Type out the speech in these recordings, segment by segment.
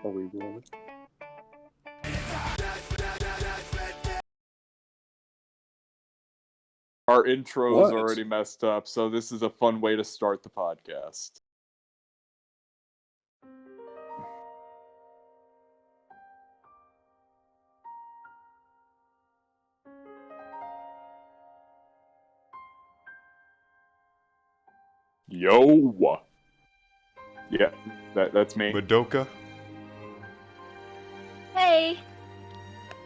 Are we rolling? Our intro is What? already messed up, so this is a fun way to start the podcast. Yo! Yeah, that's me. Madoka. Hey!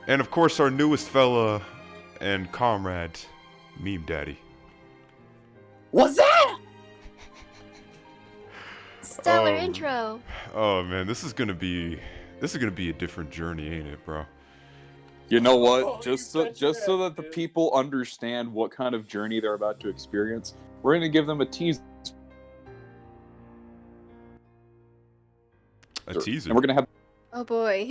And of course our newest fella and comrade, Meme Daddy. What's that? Stellar intro. Oh man, this is gonna be a different journey, ain't it, bro? You know what? Just so that the people understand what kind of journey they're about to experience, we're gonna give them a teaser. A teaser. And we're gonna have Oh boy.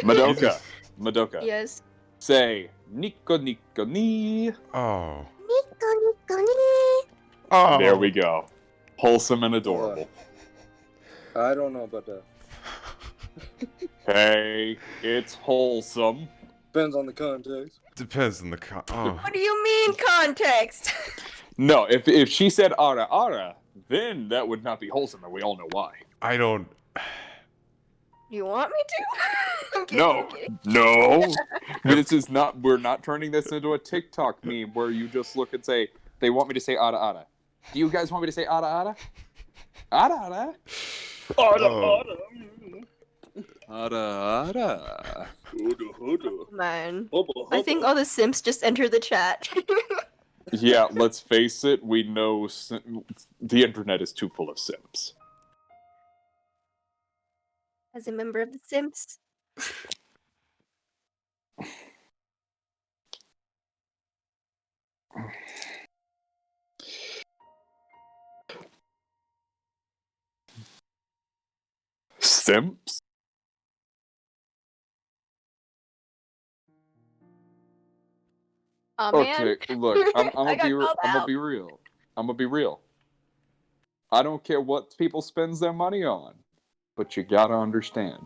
Madoka. Madoka. Yes. Say Nico Nico ni. Oh. Oh. There we go. Wholesome and adorable. I don't know about that. Hey, it's wholesome. Depends on the context. Depends on the What do you mean context? No, if she said ara ara, then that would not be wholesome, and we all know why. I don't. You want me to? I'm kidding, No, I'm kidding. no. This is not. We're not turning this into a TikTok meme where you just look and say, "They want me to say ara ara." Do you guys want me to say ara ara? Ara ara. Ara ara. Man. I think all the simps just entered the chat. Yeah, let's face it. We know the internet is too full of simps. As a member of the Simps. Simps? Oh man. Okay, look, I'm I got called gonna out. be real. I'm gonna be real. I don't care what people spends their money on, but you gotta understand,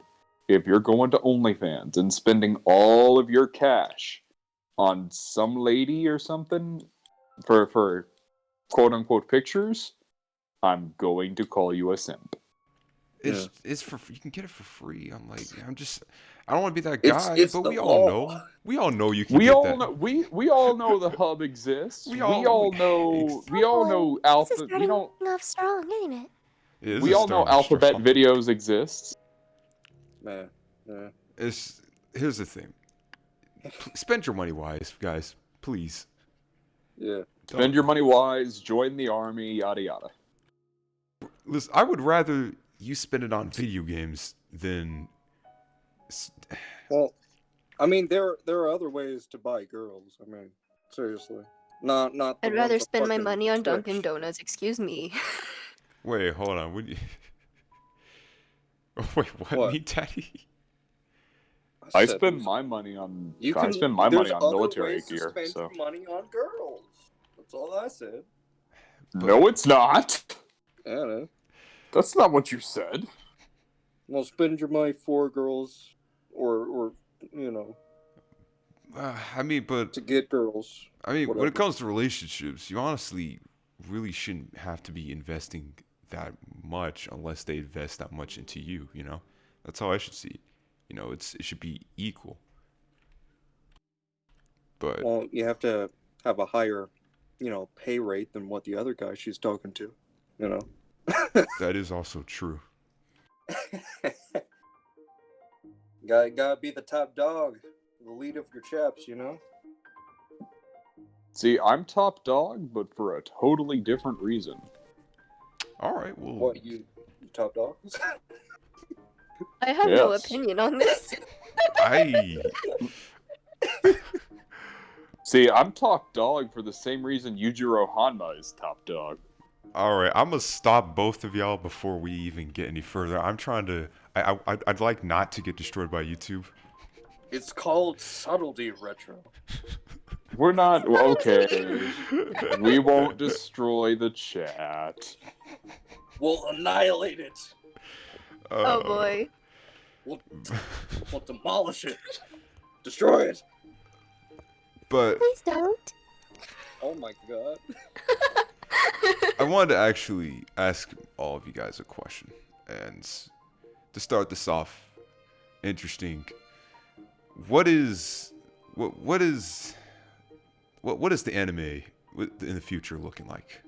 if you're going to OnlyFans and spending all of your cash on some lady or something for quote unquote pictures, I'm going to call you a simp. It's for you can get it for free. I don't want to be that guy, It's but the we all law. know. We all know you can get that. We all know the hub exists. We all know alpha. This is starting off strong, ain't it? We all know alphabet videos exists. Man. Yeah. Here's the thing. Spend your money wise, guys. Please. Yeah. Spend your money wise. Join the army. Yada yada. Listen, I would rather you spend it on video games than. Well, I mean, there are other ways to buy girls. I mean, seriously. Not. the I'd ones rather that spend my fucking money on Twitch. Dunkin' Donuts, excuse me. Wait, hold on. Would you? Wait, what? Me, Daddy? I said spend these- my money on. You I can spend my there's money on other military ways to gear. spend So your money on girls. That's all I said. no, it's not. I don't know. That's not what you said. Well, spend your money for girls, or you know, I mean, but to get girls. when whatever. it comes to relationships, you honestly really shouldn't have to be investing that much unless they invest that much into you. You know, that's how I should see it. You know, it should be equal. But Well, you have to have a higher, pay rate than what the other guy she's talking to. You know. that is also true. Gotta be the top dog, the lead of your chaps. You know. See, I'm top dog, but for a totally different reason. All right, well. What you top dog? I have no Yes. opinion on this. See, I'm top dog for the same reason Yujiro Hanma is top dog. All right, I'm gonna stop both of y'all before we even get any further. I'm trying to. I'd like not to get destroyed by YouTube. It's called subtlety, Retro. We're not okay. We won't destroy the chat. We'll annihilate it. Oh boy. We'll demolish it. Destroy it. But Please don't. Oh my god. I wanted to actually ask all of you guys a question, and to start this off, interesting. What is the anime in the future looking like?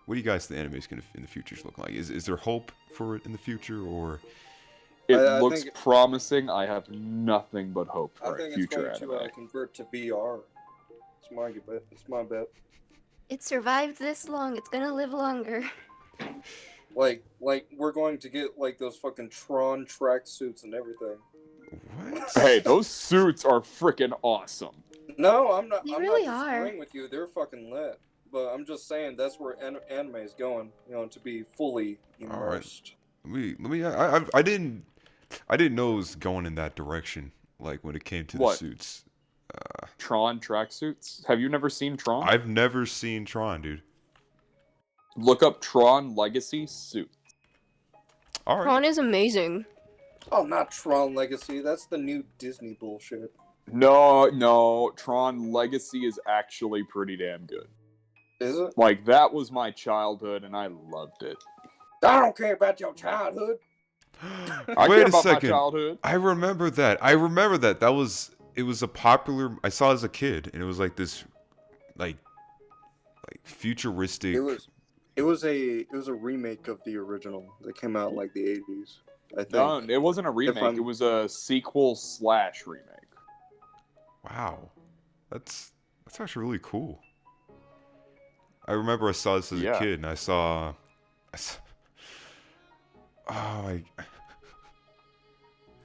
What do you guys think the anime is gonna in the future is looking like? Is there hope for it in the future, or It I looks think promising. I have nothing but hope I for a think it's future going anime. to convert to VR. It's my bet. It's my bet. It survived this long. It's gonna live longer. Like we're going to get like those fucking Tron tracksuits and everything. what? Hey, those suits are freaking awesome. No, I'm not. They I'm really not disagreeing are. with you. They're fucking lit. But I'm just saying that's where anime is going. You know, to be fully All right. immersed. Let me. I didn't know it was going in that direction. Like when it came to the What? suits. Tron tracksuits. Have you never seen Tron? I've never seen Tron, dude. Look up Tron Legacy suit. All right. Tron is amazing. Oh, not Tron Legacy. That's the new Disney bullshit. No, Tron Legacy is actually pretty damn good. Is it? Like, that was my childhood, and I loved it. I don't care about your childhood. I Wait care a about second. my childhood. I remember that. It was a popular. I saw it as a kid, and it was like this, like futuristic. It was a remake of the original that came out in like the 80s. I think. No, it wasn't a remake. It was a sequel/remake. Wow, that's actually really cool. I remember I saw this as a kid, and I saw oh,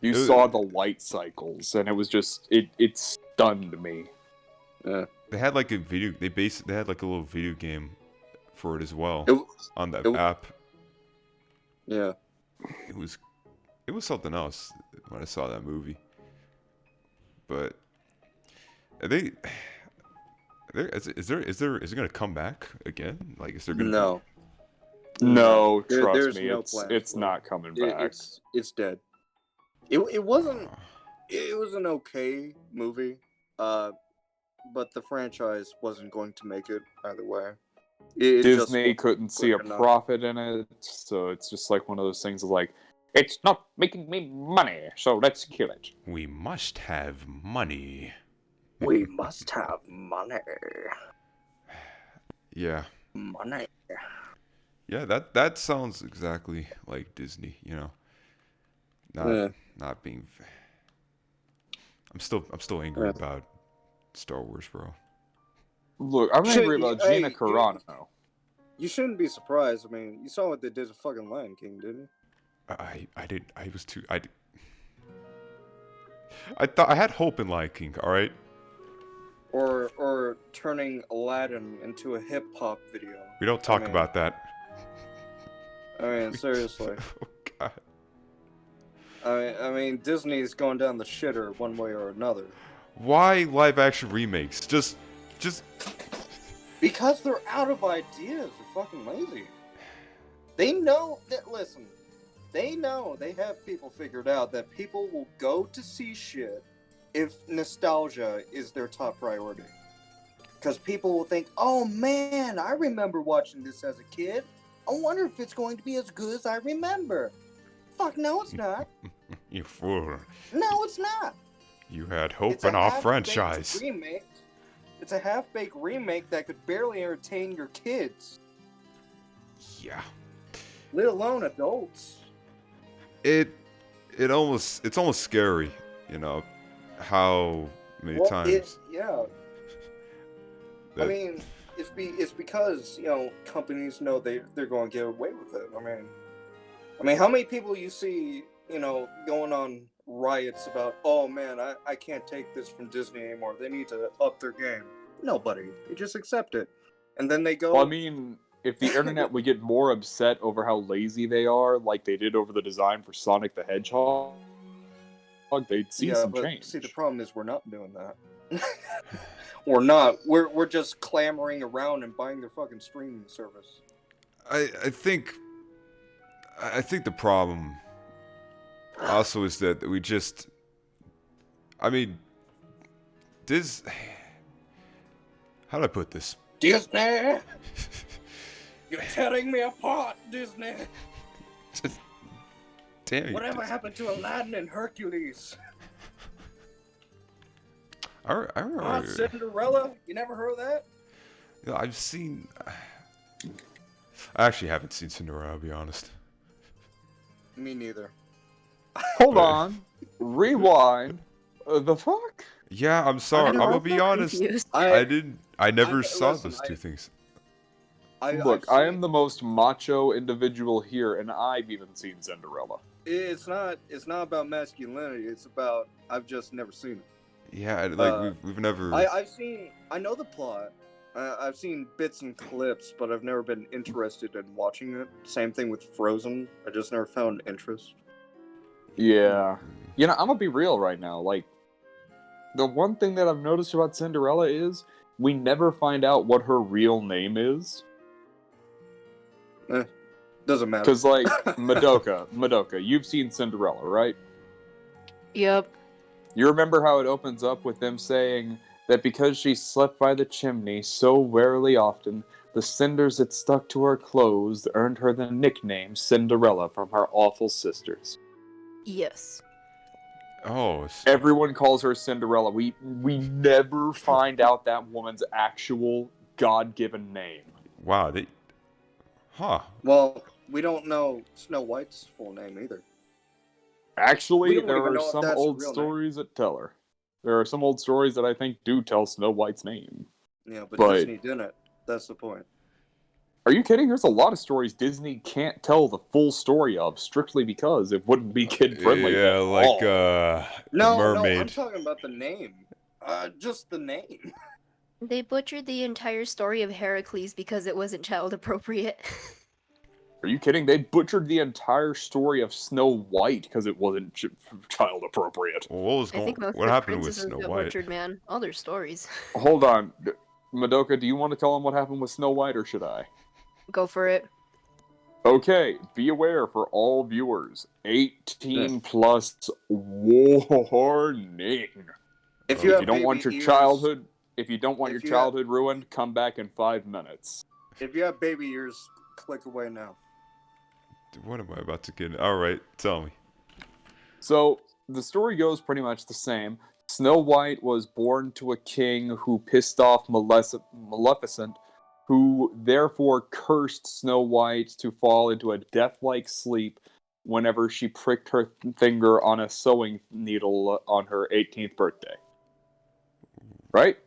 you saw the light cycles, and it was just it stunned me. Yeah. They had like a video. They had like a little video game for it as well on that app. Yeah. It was something else when I saw that movie. But is it gonna come back again? Like, is there gonna No, trust there's me, no it's plans not coming back. It's dead. It wasn't. It was an okay movie, but the franchise wasn't going to make it either way. Disney couldn't see a profit in it, so it's just like one of those things of like, it's not making me money, so let's kill it. We must have money. We must have money. Yeah. Money. Yeah, that sounds exactly like Disney, you know. Not being. I'm still angry about Star Wars, bro. Look, I'm angry about Gina Carano. You shouldn't be surprised. I mean, you saw what they did to fucking Lion King, didn't you? I did. I was too. I thought I had hope in Lion King. All right. Or turning Aladdin into a hip hop video. We don't talk about that. I mean, seriously. Oh God. I mean, Disney's going down the shitter one way or another. Why live action remakes? Just. Because they're out of ideas. They're fucking lazy. They know that. Listen, they know they have people figured out that people will go to see shit if nostalgia is their top priority. Because people will think, oh man, I remember watching this as a kid. I wonder if it's going to be as good as I remember. Fuck, no, it's not. You fool. No, it's not. You had hope in our franchise. Remake. It's a half-baked remake that could barely entertain your kids. Yeah. Let alone adults. It's almost scary, you know, how many times. I mean, it's because, you know, companies know they're going to get away with it. I mean, how many people you see, you know, going on riots about, oh man, I can't take this from Disney anymore. They need to up their game. Nobody. They just accept it. And then they go... Well, I mean, if the internet would get more upset over how lazy they are, like they did over the design for Sonic the Hedgehog, they'd see some change. See, the problem is we're not doing that. We're not. We're just clamoring around and buying their fucking streaming service. I think the problem also is that we just, I mean, how do I put this? Disney! You're tearing me apart, Disney! Just, damn you. Whatever happened to Aladdin and Hercules? I remember. Cinderella? You never heard of that? You know, I actually haven't seen Cinderella, I'll be honest. Me neither. Hold on. Rewind. The fuck? Yeah, I'm sorry. I'm gonna be honest. Confused. I never saw listen, those two things. Look, I am the most macho individual here, and I've even seen Cinderella. It's not about masculinity. It's about I've just never seen it. Yeah, like we've never. I know the plot. I've seen bits and clips, but I've never been interested in watching it. Same thing with Frozen. I just never found interest. Yeah. You know, I'm gonna be real right now. Like, the one thing that I've noticed about Cinderella is we never find out what her real name is. Doesn't matter. Because, like, Madoka, you've seen Cinderella, right? Yep. You remember how it opens up with them saying that because she slept by the chimney so rarely often, the cinders that stuck to her clothes earned her the nickname Cinderella from her awful sisters. Yes. Oh. Everyone calls her Cinderella. We never find out that woman's actual God-given name. Wow. Well, we don't know Snow White's full name either. Actually, don't there even are know if some that's old her real stories that tell her. There are some old stories that I think do tell Snow White's name. Yeah, but But- Disney didn't. That's the point. Are you kidding? There's a lot of stories Disney can't tell the full story of strictly because it wouldn't be kid-friendly Yeah, at like all. the No, mermaid. I'm talking about the name. Just the name. They butchered the entire story of Heracles because it wasn't child appropriate. Are you kidding? They butchered the entire story of Snow White because it wasn't child appropriate. Well, what was I think going? most What of the happened with princesses Snow got White? butchered, man. All their stories. Hold on. Madoka, do you want to tell them what happened with Snow White, or should I? Go for it. Okay, be aware for all viewers. 18 plus warning. If you, If you don't want your childhood, if you don't want your if you have- childhood ruined, come back in 5 minutes. If you have baby ears, click away now. What am I about to get? All right, tell me. So the story goes pretty much the same. Snow White was born to a king who pissed off Maleficent, who therefore cursed Snow White to fall into a death-like sleep whenever she pricked her finger on a sewing needle on her 18th birthday. Right?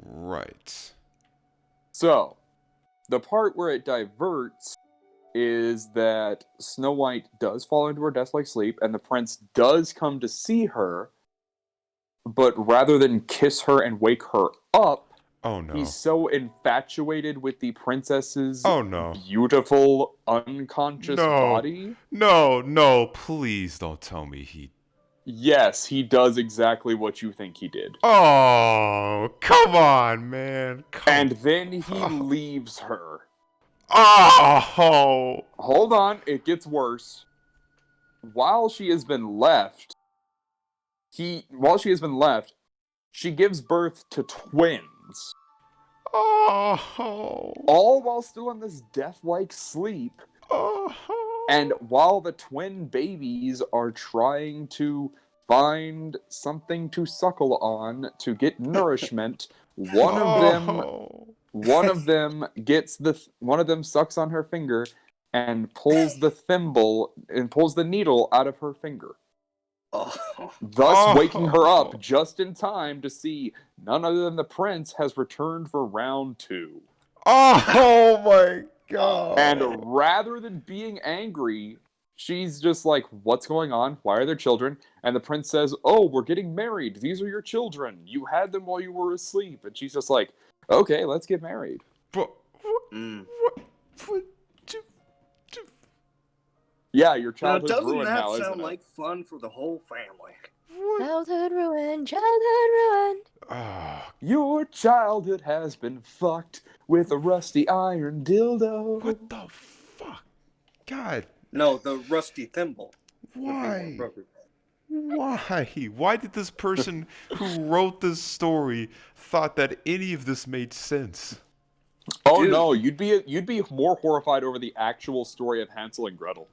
Right. So, the part where it diverts is that Snow White does fall into her death-like sleep, and the prince does come to see her, but rather than kiss her and wake her up, Oh no. he's so infatuated with the princess's Oh no. beautiful, unconscious body. No, please don't tell me he. Yes, he does exactly what you think he did. Oh, come on, man. And then he leaves her. Oh. Hold on, it gets worse. While she has been left, she gives birth to twins. Oh. All while still in this death-like sleep. Oh. And while the twin babies are trying to find something to suckle on to get nourishment, one of them sucks on her finger and pulls the needle out of her finger. Thus waking her up just in time to see none other than the prince has returned for round 2. Oh my god. And rather than being angry, she's just like, what's going on? Why are there children? And the prince says, oh, we're getting married. These are your children. You had them while you were asleep. And she's just like, okay, let's get married. But what? Yeah, your childhood's doesn't ruined that now, sound isn't like fun for the whole family? Childhood ruined, childhood ruined. Your childhood has been fucked with a rusty iron dildo. What the fuck? God. No, the rusty thimble. Why? Why? Why did this person who wrote this story thought that any of this made sense? Oh Dude. no, you'd be more horrified over the actual story of Hansel and Gretel.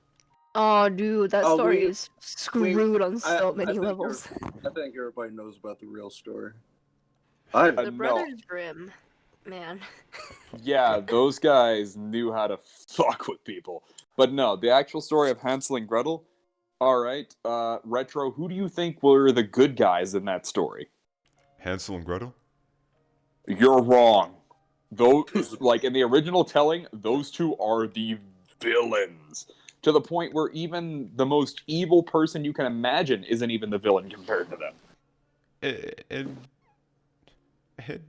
Oh, dude, that story is screwed on so many I levels. I think everybody knows about the real story. The Brothers Grimm, man. Yeah, those guys knew how to fuck with people. But no, the actual story of Hansel and Gretel. All right, Retro, who do you think were the good guys in that story? Hansel and Gretel? You're wrong. Those, like in the original telling, those two are the villains. To the point where even the most evil person you can imagine isn't even the villain compared to them. And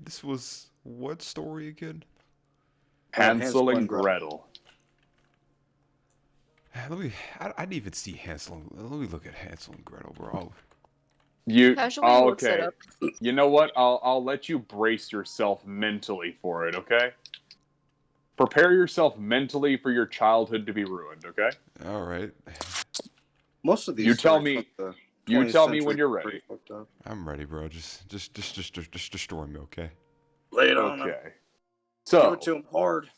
this was what story again? Hansel and Gretel. I didn't even see Hansel. Let me look at Hansel and Gretel, bro. Okay. You know what? I'll let you brace yourself mentally for it, okay? Prepare yourself mentally for your childhood to be ruined, okay? All right. Most of these. You tell me when you're ready. I'm ready, bro. Just destroy me, okay? Lay it on him. Okay. So give it to him hard.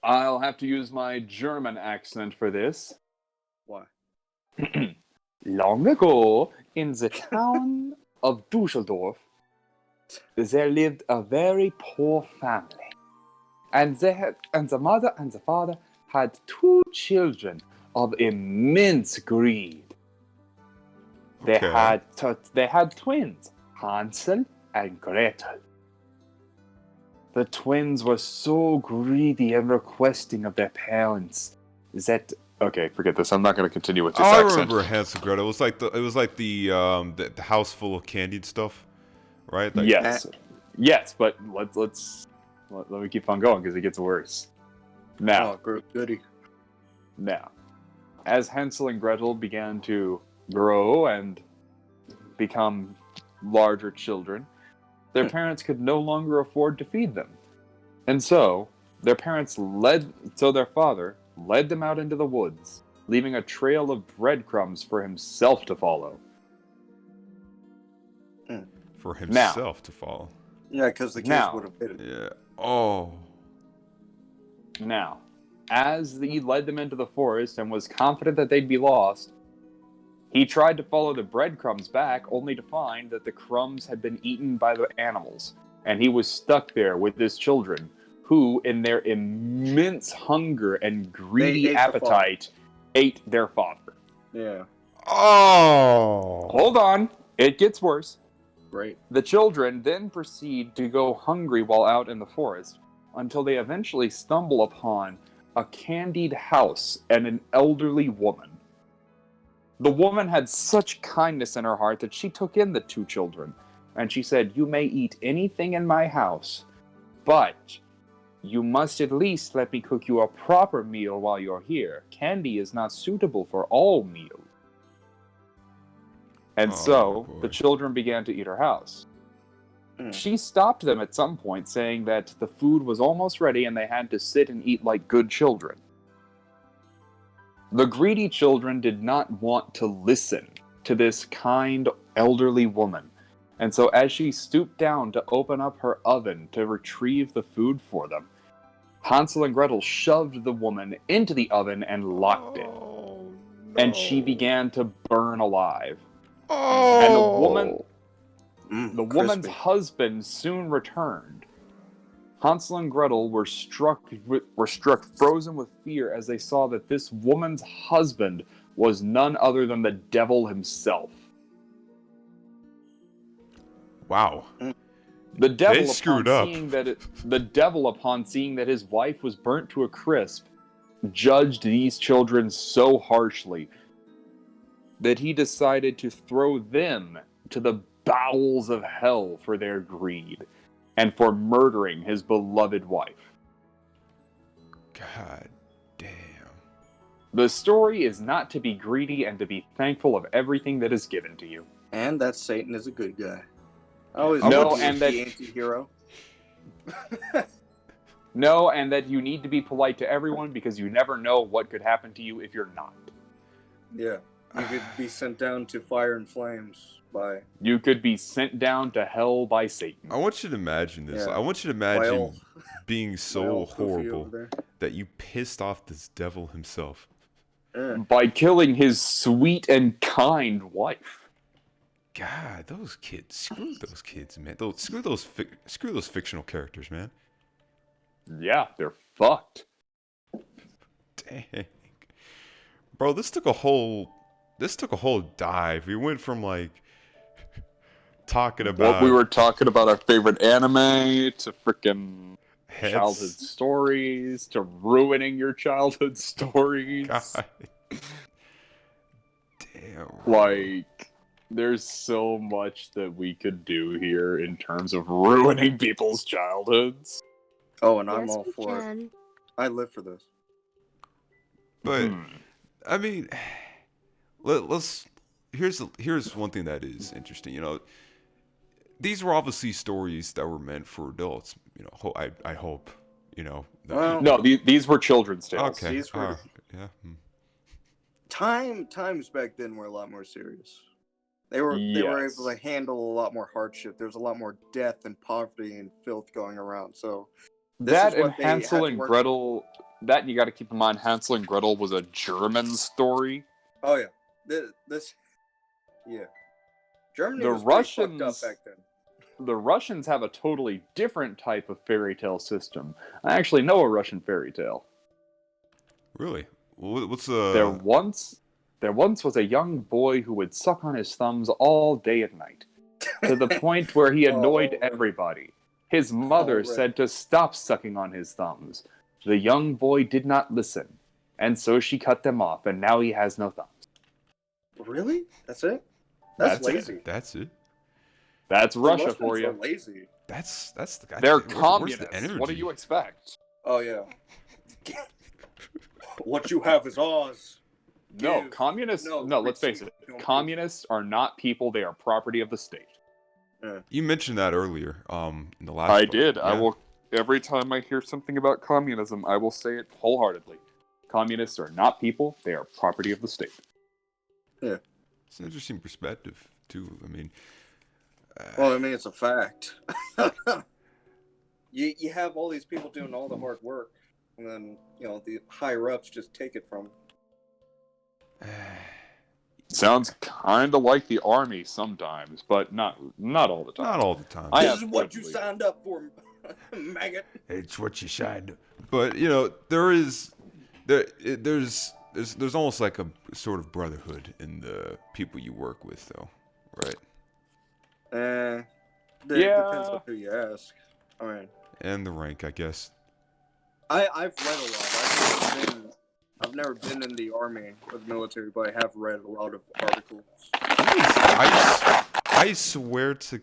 I'll have to use my German accent for this. Why? Long ago, in the town of Dusseldorf, there lived a very poor family. And the mother and the father had 2 children of immense greed. They had twins, Hansel and Gretel. The twins were so greedy and requesting of their parents that... Okay, forget this. I'm not going to continue with this accent. I remember Hansel and Gretel. It was like the house full of candied stuff, right? Like, yes, but let me keep on going because it gets worse. Now, goody. Now, as Hansel and Gretel began to grow and become larger children, their parents could no longer afford to feed them. And so, their father led them out into the woods, leaving a trail of breadcrumbs for himself to follow. For himself to follow? Yeah, because the kids would have hit it. Yeah. Oh. Now, as he led them into the forest and was confident that they'd be lost, he tried to follow the breadcrumbs back, only to find that the crumbs had been eaten by the animals, and he was stuck there with his children, who, in their immense hunger and greedy appetite, ate their father. Yeah. Oh! Hold on. It gets worse. Right. The children then proceed to go hungry while out in the forest, until they eventually stumble upon a candied house and an elderly woman. The woman had such kindness in her heart that she took in the 2 children, and she said, "You may eat anything in my house, but you must at least let me cook you a proper meal while you're here. Candy is not suitable for all meals." And the children began to eat her house. She stopped them at some point, saying that the food was almost ready and they had to sit and eat like good children. The greedy children did not want to listen to this kind elderly woman, and so as she stooped down to open up her oven to retrieve the food for them, Hansel and Gretel shoved the woman into the oven and locked it. No. And she began to burn alive. Oh. And the woman's husband soon returned. Hansel and Gretel were struck frozen with fear as they saw that this woman's husband was none other than the devil himself. Wow. The devil, They screwed up. The devil, upon seeing that his wife was burnt to a crisp, judged these children so harshly that he decided to throw them to the bowels of hell for their greed and for murdering his beloved wife. God damn. The story is not to be greedy and to be thankful of everything that is given to you. And that Satan is a good guy. And that anti-hero. No, and that you need to be polite to everyone because you never know what could happen to you if you're not. Yeah. You could be sent down to fire and flames by... You could be sent down to hell by Satan. I want you to imagine this. Yeah. I want you to imagine being so horrible that you pissed off this devil himself. By killing his sweet and kind wife. God, those kids. Screw those kids, man. Screw those fictional characters, man. Yeah, they're fucked. Dang. Bro, this took a whole dive. We went from like talking about what we were talking about our favorite anime to freaking heads. childhood stories to ruining your childhood stories. God. Damn. Like, there's so much that we could do here in terms of ruining people's childhoods. Oh, and I'm all for it. I live for this. But I mean, let's. Here's one thing that is interesting. You know, these were obviously stories that were meant for adults. You know, I hope. You know. No, these were children's tales. Okay. These were yeah. Times back then were a lot more serious. They were able to handle a lot more hardship. There was a lot more death and poverty and filth going around. So that and Hansel and Gretel. That you got to keep in mind. Hansel and Gretel was a German story. Oh yeah, Germany the was Russians fucked up back then. The Russians have a totally different type of fairy tale system. I actually know a Russian fairy tale. Really? What's There once was a young boy who would suck on his thumbs all day and night, to the point where he annoyed everybody. His mother said to stop sucking on his thumbs. The young boy did not listen, and so she cut them off, and now he has no thumbs. Really? That's it? That's lazy. That's it. That's Russia for you. Lazy. That's the guy. They're communists. What do you expect? Oh yeah. What you have is ours. No, communists. No, let's face it. Communists are not people. They are property of the state. You mentioned that earlier. In the last. I did. Yeah. I will. Every time I hear something about communism, I will say it wholeheartedly. Communists are not people. They are property of the state. Yeah. It's an interesting perspective too. I mean. Well, I mean, it's a fact. You have all these people doing all the hard work, and then the higher ups just take it from them. Sounds kind of like the army sometimes, but not all the time. Not all the time. This is what you signed up for, maggot. It's what you signed up. But there's almost like a sort of brotherhood in the people you work with, though, right? Depends on who you ask. I mean, and the rank, I guess. I've read a lot. I've never been in the army or the military, but I have read a lot of articles. I swear to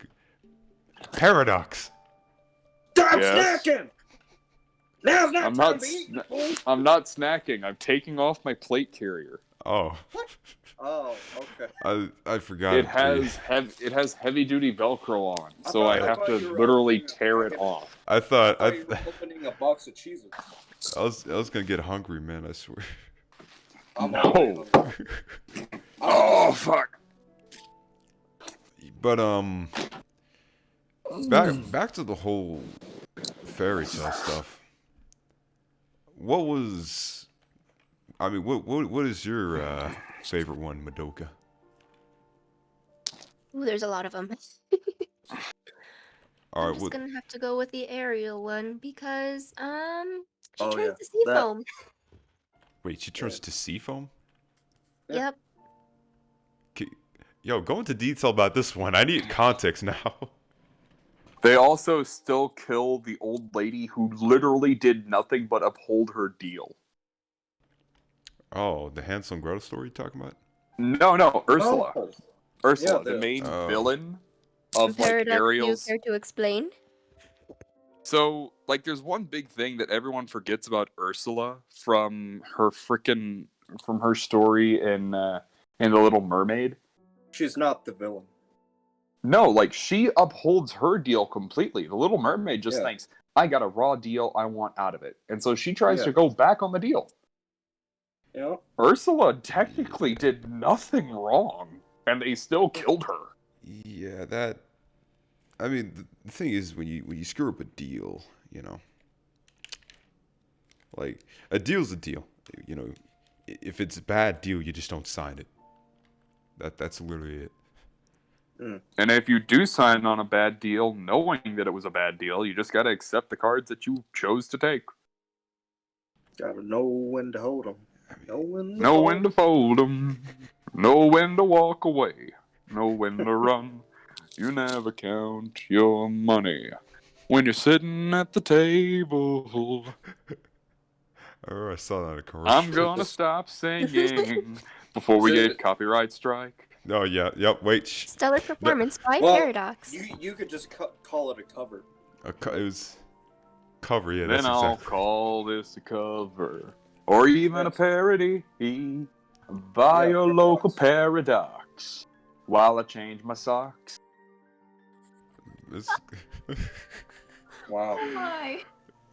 Paradox. Stop snacking! Now's not time to eat, fool! I'm not snacking. I'm taking off my plate carrier. Oh. What? Oh, okay. I forgot. It has heavy duty Velcro on, so I have to literally tear it off. I thought you were opening a box of Cheez-Its. I was gonna get hungry, man. I swear. No. Oh fuck. But back to the whole fairy tale stuff. What is your favorite one, Madoka? Ooh, there's a lot of them. All right, I'm just gonna have to go with the Ariel one because she turns to sea that... foam. Wait, she turns to sea foam? Yep. Yo, go into detail about this one. I need context now. They also still kill the old lady who literally did nothing but uphold her deal. Oh, the Hansel and Gretel story you're talking about? No, Ursula. Oh. Ursula, the main villain of Ariel's. You care to explain? So, there's one big thing that everyone forgets about Ursula from her story in The Little Mermaid. She's not the villain. No, she upholds her deal completely. The Little Mermaid just thinks, I got a raw deal, I want out of it. And so she tries to go back on the deal. Yeah. Ursula technically did nothing wrong, and they still killed her. Yeah, that. I mean, the thing is, when you screw up a deal, you know, like a deal's a deal. You know, if it's a bad deal, you just don't sign it. That's literally it. And if you do sign on a bad deal, knowing that it was a bad deal, you just gotta accept the cards that you chose to take. Gotta know when to hold them. Know when to fold 'em. Know when to walk away. Know when to run. You never count your money when you're sitting at the table. Oh, I saw that in a commercial. I'm gonna stop singing before we get copyright strike. Oh yeah, yep. Wait. Stellar performance by Well, Paradox. You could just call it a cover. It was cover. Yeah, Then that's I'll exactly. call this a cover. Or even a parody by your local Paradox. While I change my socks. Wow. Oh my.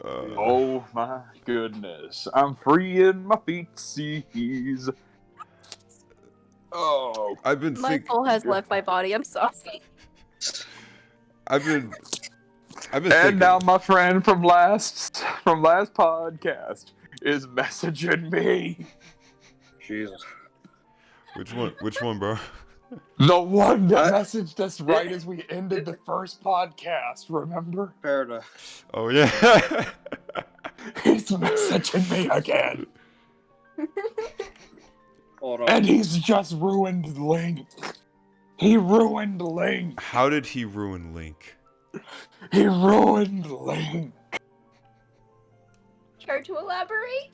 Oh my goodness. I'm freeing my feetsies. Oh. My soul has left my body. I'm sorry. I've been And thinking. now my friend from last podcast is messaging me. Jesus. Which one, bro? The one that messaged us right as we ended the first podcast, remember? Paradox. Oh yeah. He's messaging me again. Hold on. And he's just ruined Link. He ruined Link. How did he ruin Link? He ruined Link. Care to elaborate?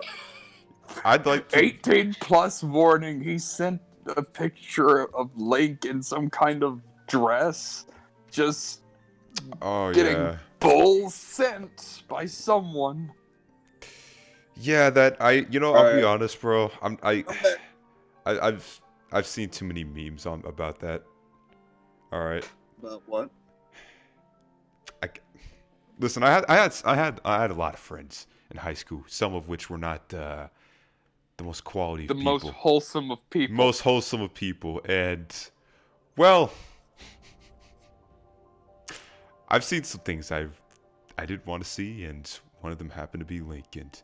I'd like to. 18 plus warning. He sent a picture of Link in some kind of dress. Just getting bull sent by someone. Yeah, I'll be honest, bro. I've seen too many memes about that. All right. About what? Listen, I had a lot of friends in high school, some of which were not the most quality of people. The most wholesome of people. Most wholesome of people, and well, I've seen some things I didn't want to see, and one of them happened to be Link, and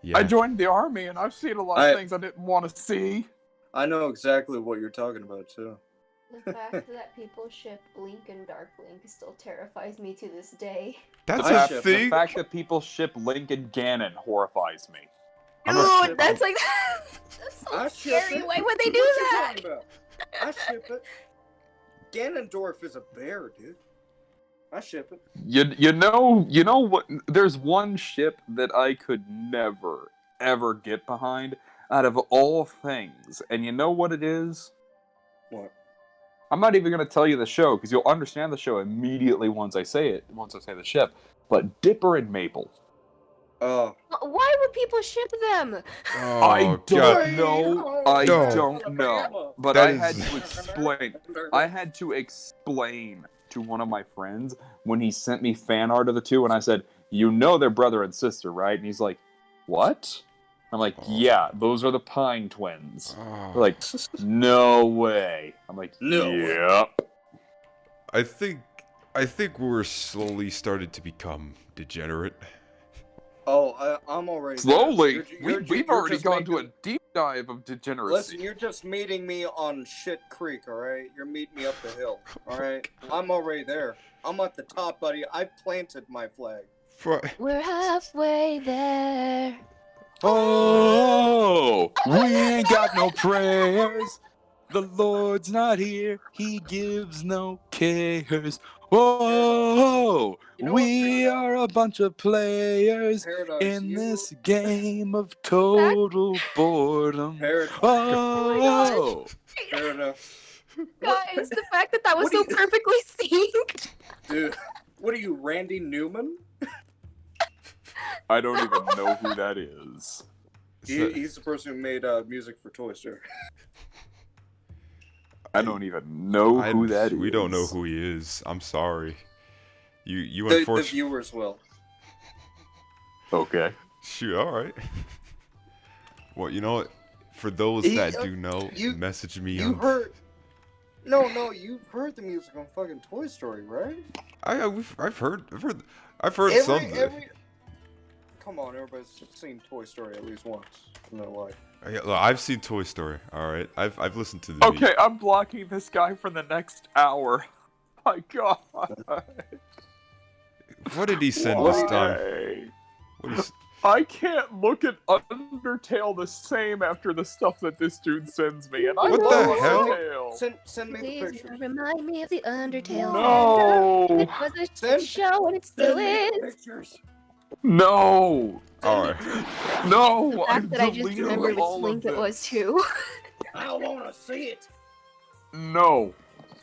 yeah. I joined the army, and I've seen a lot of things I didn't want to see. I know exactly what you're talking about, too. The fact that people ship Link and Dark Link still terrifies me to this day. That's a thing. The fact that people ship Link and Ganon horrifies me. Dude, that's like that's so scary. Why would they do that? I ship it. Ganondorf is a bear, dude. I ship it. You know what? There's one ship that I could never ever get behind out of all things, and you know what it is? What? I'm not even going to tell you the show because you'll understand the show immediately once I say the ship. But Dipper and Maple. Oh. Why would people ship them? Oh, I don't know. But I had to explain to one of my friends when he sent me fan art of the two, and I said, "You know they're brother and sister, right?" And he's like, "What?" I'm like, "Yeah, those are the Pine twins." They're like, "No way." I'm like, "Yep." I think we're slowly started to become degenerate. Oh, I'm already slowly. We've already gone to a deep dive of degeneracy. Listen, you're just meeting me on Shit Creek, all right? You're meeting me up the hill, all right? I'm already there. I'm at the top, buddy. I've planted my flag. We're halfway there. Oh, we ain't got no prayers. The Lord's not here. He gives no cares. Whoa, we are a bunch of players in this game of total boredom. Oh, guys, the fact that was so perfectly synced. Dude, what are you, Randy Newman? I don't even know who that is. He's the person who made music for Toy Story. I don't even know who that is. We don't know who he is. I'm sorry. You the viewers will. Okay. Shoot, all right. Well, you know what? For those that do know, message me you on. heard? No, you've heard the music on fucking Toy Story, right? I've heard some. Come on, everybody's seen Toy Story at least once in their life. Look, I've seen Toy Story. All right, I've listened to the. Okay, I'm blocking this guy for the next hour. My God. What did he send this time? I can't look at Undertale the same after the stuff that this dude sends me, and I what love the hell? Undertale. Send me Please the pictures. remind me of the Undertale. No. It was a shit show, and it still is. Pictures. No. Alright. No. The fact that I just remembered which link it was too. I want to see it. No.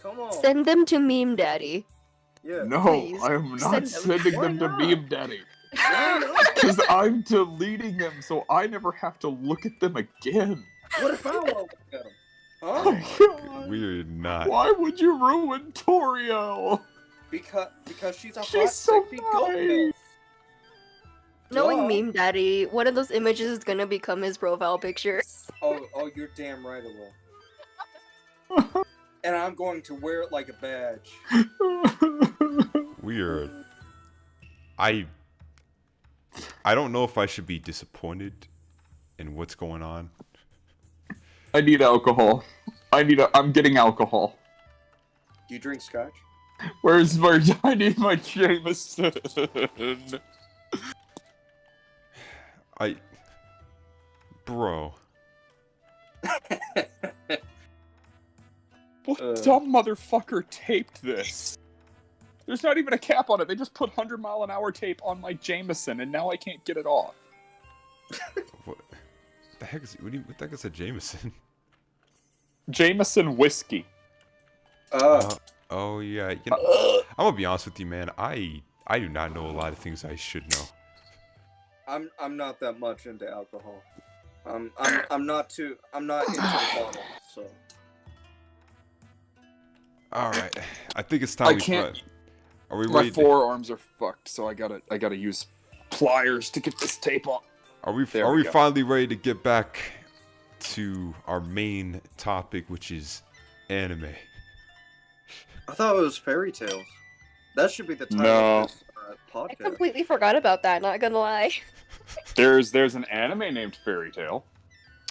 Come on. Send them to Meme Daddy. Yeah. No, Please, I am not sending them to Meme Daddy. Why not? Because I'm deleting them so I never have to look at them again. What if I want to look at them? Huh? Oh, God. We're not. Why would you ruin Toriel? Because she's a She's hot, so sexy goat nice. milf. Knowing Duh. Meme Daddy, one of those images is gonna become his profile picture. Oh, you're damn right it will. And I'm going to wear it like a badge. Weird. I don't know if I should be disappointed in what's going on. I need alcohol. I'm getting alcohol. Do you drink scotch? Where's I need my Jameson. Bro. What dumb motherfucker taped this? There's not even a cap on it. They just put 100-mile-an-hour tape on my Jameson, and now I can't get it off. What the heck is what the heck is a Jameson? Jameson whiskey. Oh yeah. You know, I'm gonna be honest with you, man. I do not know a lot of things I should know. I'm not that much into alcohol. I'm not into the bottle, so. Oh, All right, I think it's time. Are we ready? My forearms are fucked, so I gotta use pliers to get this tape on. Are we finally ready to get back to our main topic, which is anime? I thought it was fairy tales. That should be the title of this podcast. I completely forgot about that, not gonna lie. There's an anime named Fairy Tale.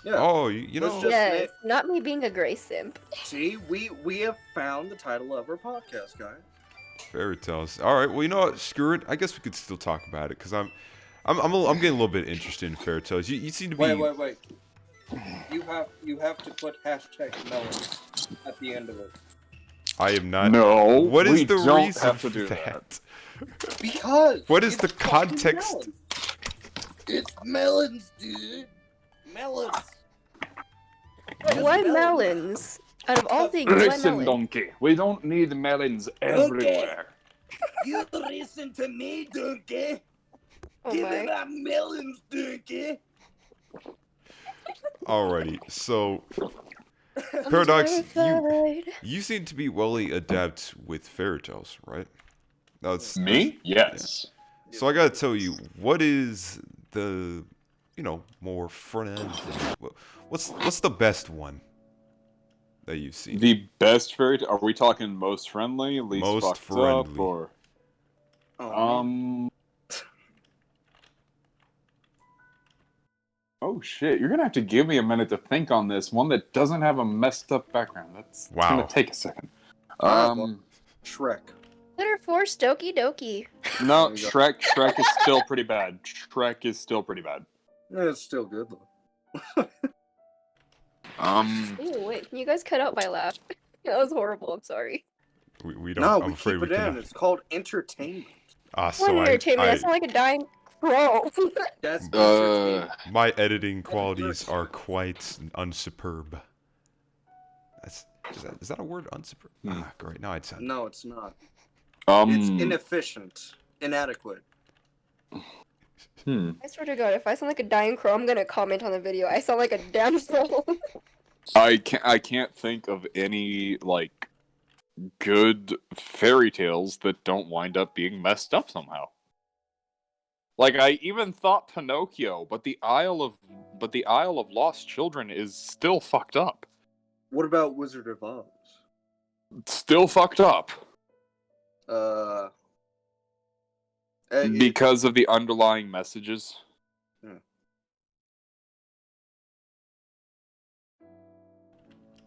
Yeah. Oh, you know. Yes, not me being a gray simp. See, we have found the title of our podcast, guys. Fairy tales. All right. Well, you know what? Screw it. I guess we could still talk about it because I'm getting a little bit interested in fairy tales. You seem to be. Wait. You have to put #melon at the end of it. I am not. No. What is the don't reason have to for do that? Because. What is the context? Melon. It's melons, dude. Melons. Why melons? Out of all things, why Listen, melon? donkey. We don't need melons everywhere. You listen to me, donkey. Oh Give me my. that melons, donkey. Alrighty. So, Paradox, Terrified. you seem to be well adept with fairy tales, right? That's Me? Yes. Yeah. So I gotta tell you, what is the more front end? What's the best one that you've seen? The best fairy tale? Are we talking most friendly, least Most fucked friendly. up, or Oh shit! You're gonna have to give me a minute to think on this one that doesn't have a messed up background. That's gonna take a second. Shrek. Letter 4, Stokey Dokie. No, Shrek is still pretty bad. Shrek is still pretty bad. It's still good though. Ew, wait, can you guys cut out my laugh? That was horrible, I'm sorry. We don't. No, I'm we afraid keep we it in. cannot. It's called entertainment. What entertainment? I sound like a dying crow. That's entertainment. My editing qualities are quite unsuperb. Is that a word? Unsuperb? Great. Now I'd sound. No, it's not. It's inefficient, inadequate. I swear to God, if I sound like a dying crow, I'm gonna comment on the video. I sound like a damn soul. I can't think of any good fairy tales that don't wind up being messed up somehow. I even thought Pinocchio, but the Isle of but the Isle of Lost Children is still fucked up. What about Wizard of Oz? Still fucked up. Because of the underlying messages.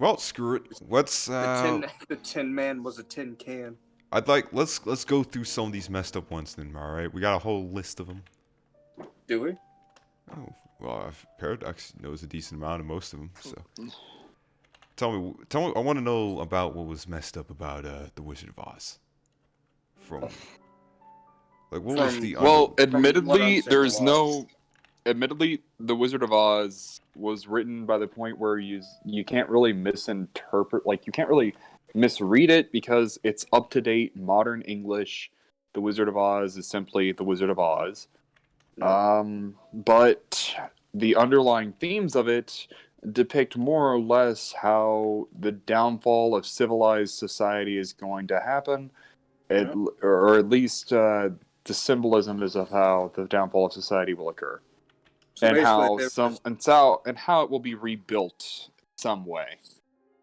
Well, screw it. Let's the Tin Man was a tin can. Let's go through some of these messed up ones then. All right, we got a whole list of them. Do we? Oh well, Paradox knows a decent amount of most of them. So tell me. I want to know about what was messed up about the Wizard of Oz. From like what was the admittedly, there's no. Admittedly, The Wizard of Oz was written by the point where you can't really misinterpret, like you can't really misread it because it's up-to-date modern English. The Wizard of Oz is simply The Wizard of Oz. But the underlying themes of it depict more or less how the downfall of civilized society is going to happen, or at least the symbolism is of how the downfall of society will occur. So and how it will be rebuilt some way.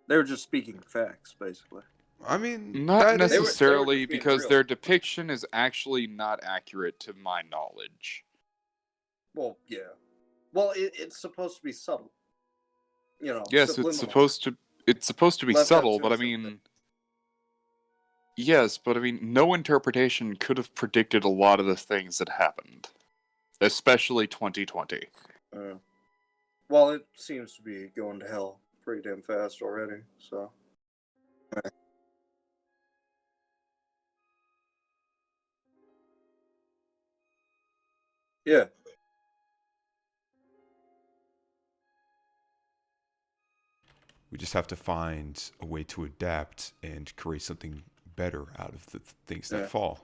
They were just speaking facts, basically. I mean, not necessarily, because their depiction is actually not accurate to my knowledge. Well, yeah. Well, it's supposed to be subtle. You know. Yes, it's supposed to be subtle, but I mean, yes, but I mean, no interpretation could have predicted a lot of the things that happened. Especially 2020. Well, it seems to be going to hell pretty damn fast already, so. Yeah. We just have to find a way to adapt and create something better out of the things that fall.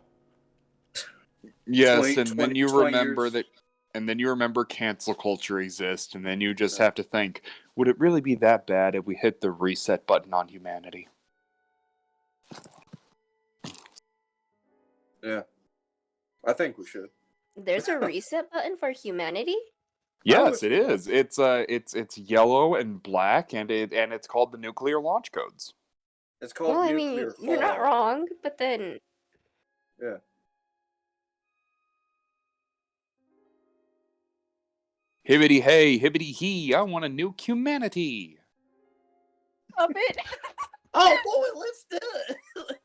Yes, then you remember that, and then you remember cancel culture exists, and then you just have to think, would it really be that bad if we hit the reset button on humanity? Yeah. I think we should. There's a reset button for humanity? Yes, it is. It's yellow and black, and it's called the nuclear launch codes. It's called nuclear fallout. You're not wrong, but then... Yeah. Hibbity hey, hibbity he, I want to nuke humanity. Stop it. Oh, boy, let's do it.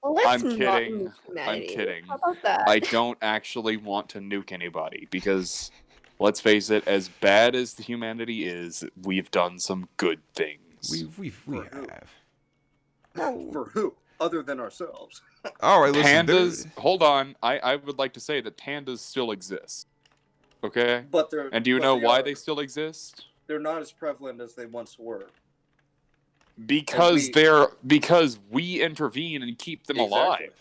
Let's I'm kidding. I'm kidding. How about that? I don't actually want to nuke anybody because, let's face it, as bad as the humanity is, we've done some good things. We have. For who? Other than ourselves. All right, listen. Pandas. Hold on. I would like to say that pandas still exist. Okay. But they're. And do you know why they still exist? They're not as prevalent as they once were. Because we intervene and keep them alive.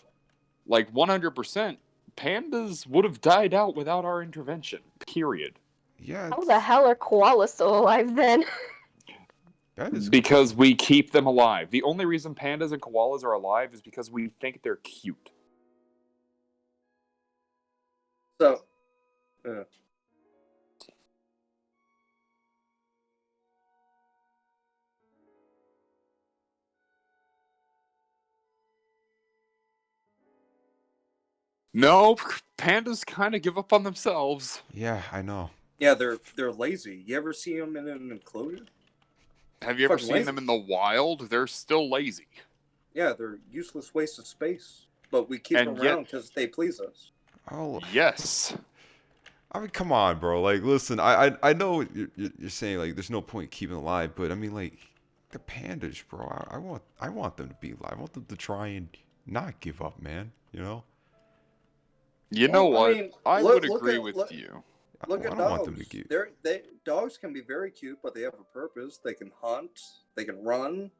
Like 100%, pandas would have died out without our intervention. Period. Yeah. How the hell are koalas still alive then? That is because we keep them alive. The only reason pandas and koalas are alive is because we think they're cute. So, No, pandas kind of give up on themselves. Yeah, I know. Yeah, they're lazy. You ever see them in an enclosure? Have you ever seen them in the wild? They're still lazy. Yeah, they're useless waste of space. But we keep them around because they please us. Oh yes. I mean, come on, bro. Like, listen, I know what you're saying. Like, there's no point keeping them alive, but I mean, like, the pandas, bro. I want them to be alive. I want them to try and not give up, man. You know. You know what? I would agree with you. Look at dogs. Dogs can be very cute, but they have a purpose. They can hunt. They can run.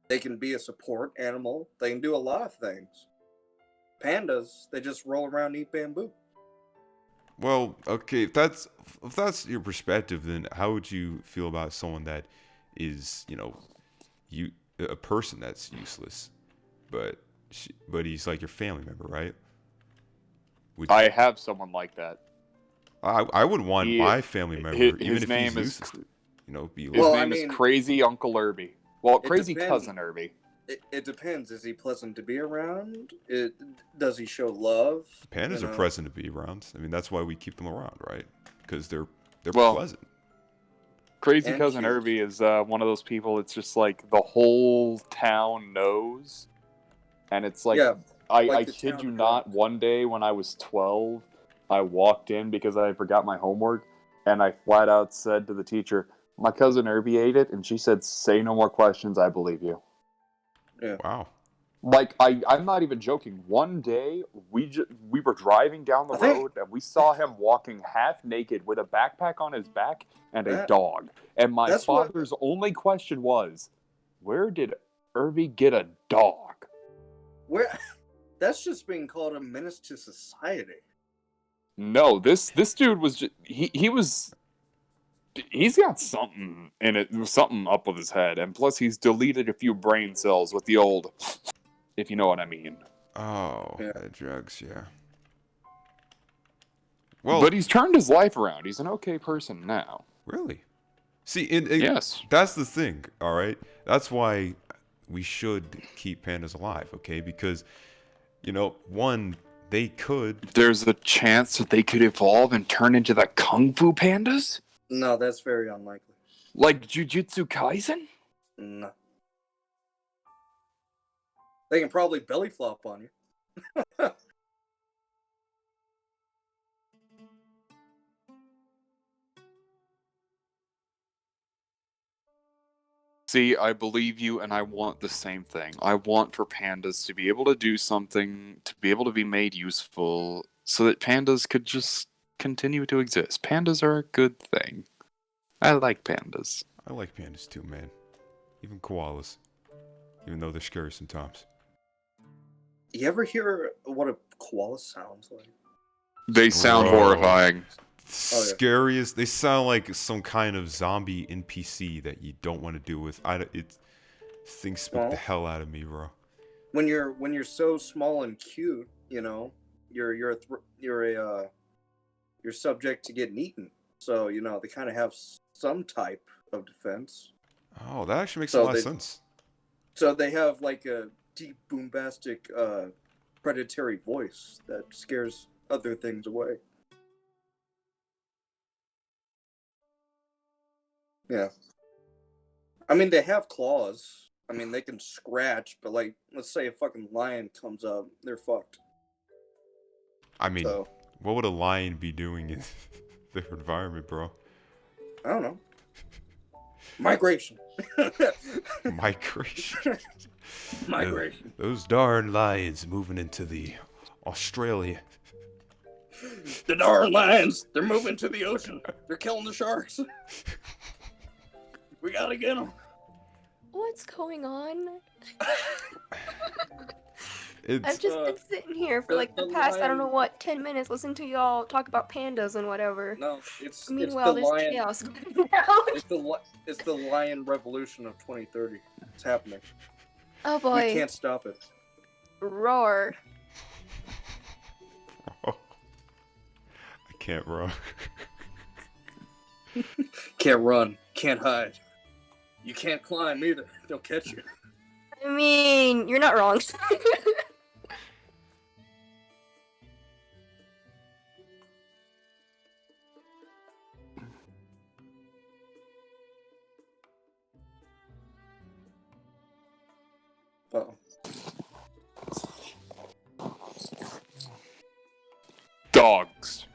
They can be a support animal. They can do a lot of things. Pandas, they just roll around and eat bamboo. Well, okay, if that's your perspective, then how would you feel about someone that is, a person that's useless, but he's like your family member, right? I have someone like that. I would want my family member, even if he's useless. be His Well, I name is mean, Crazy Uncle Irby. Well, it Crazy depends. Cousin Irby. It depends. Is he pleasant to be around? Does he show love? Pandas are pleasant to be around. I mean, that's why we keep them around, right? Because they're Well, pleasant. Crazy And Cousin cute. Irby is one of those people. It's just like the whole town knows, and it's like Yeah, I like the kid town you of not. Rock. One day when I was 12, I walked in because I forgot my homework, and I flat out said to the teacher, "My cousin Irby ate it," and she said, "Say no more questions. I believe you." Yeah. Wow. Like I'm not even joking. One day we were driving down the I think- road and we saw him walking half naked with a backpack on his back and a That- dog. And my that's what- father's only question was, "Where did Irby get a dog?" Where? That's just being called a menace to society. No, this dude was just, he's got something in it, something up with his head, and plus he's deleted a few brain cells with the old, if you know what I mean. Oh, Yeah. drugs, yeah. Well, But he's turned his life around. He's an okay person now. really? See, Yes. that's the thing, all right? That's why we should keep pandas alive, okay? Because, one, they could. There's a chance that they could evolve and turn into the Kung Fu Pandas? No, that's very unlikely. Like Jujutsu Kaisen? No. They can probably belly flop on you. See, I believe you, and I want the same thing. I want for pandas to be able to do something, to be able to be made useful, so that pandas could just continue to exist. Pandas are a good thing. I like pandas. I like pandas too, man. Even koalas. Even though they're scary sometimes. You ever hear what a koala sounds like? They sound Bro. horrifying. Scariest. They sound like some kind of zombie NPC that you don't want to deal with. Things spook the hell out of me, bro. When you're so small and cute, you're subject to getting eaten. So they kind of have some type of defense. Oh, that actually makes a lot of sense. So they have like a deep, bombastic, predatory voice that scares other things away. Yeah. I mean, they have claws. I mean, they can scratch, but like, let's say a fucking lion comes up, they're fucked. I mean, what would a lion be doing in their environment, bro? I don't know. Migration. Migration. Migration. Those darn lions moving into the Australia. The darn lions, they're moving to the ocean. They're killing the sharks. We gotta get them. What's going on? It's I've just been sitting here for like the past, I don't know what, 10 minutes listening to y'all talk about pandas and whatever. No, it's Meanwhile, the there's lion. chaos going on. It's the lion revolution of 2030. It's happening. Oh boy. We can't stop it. Roar. I can't run. Can't run. Can't hide. You can't climb either. They'll catch you. I mean, you're not wrong. Uh-oh. Dogs.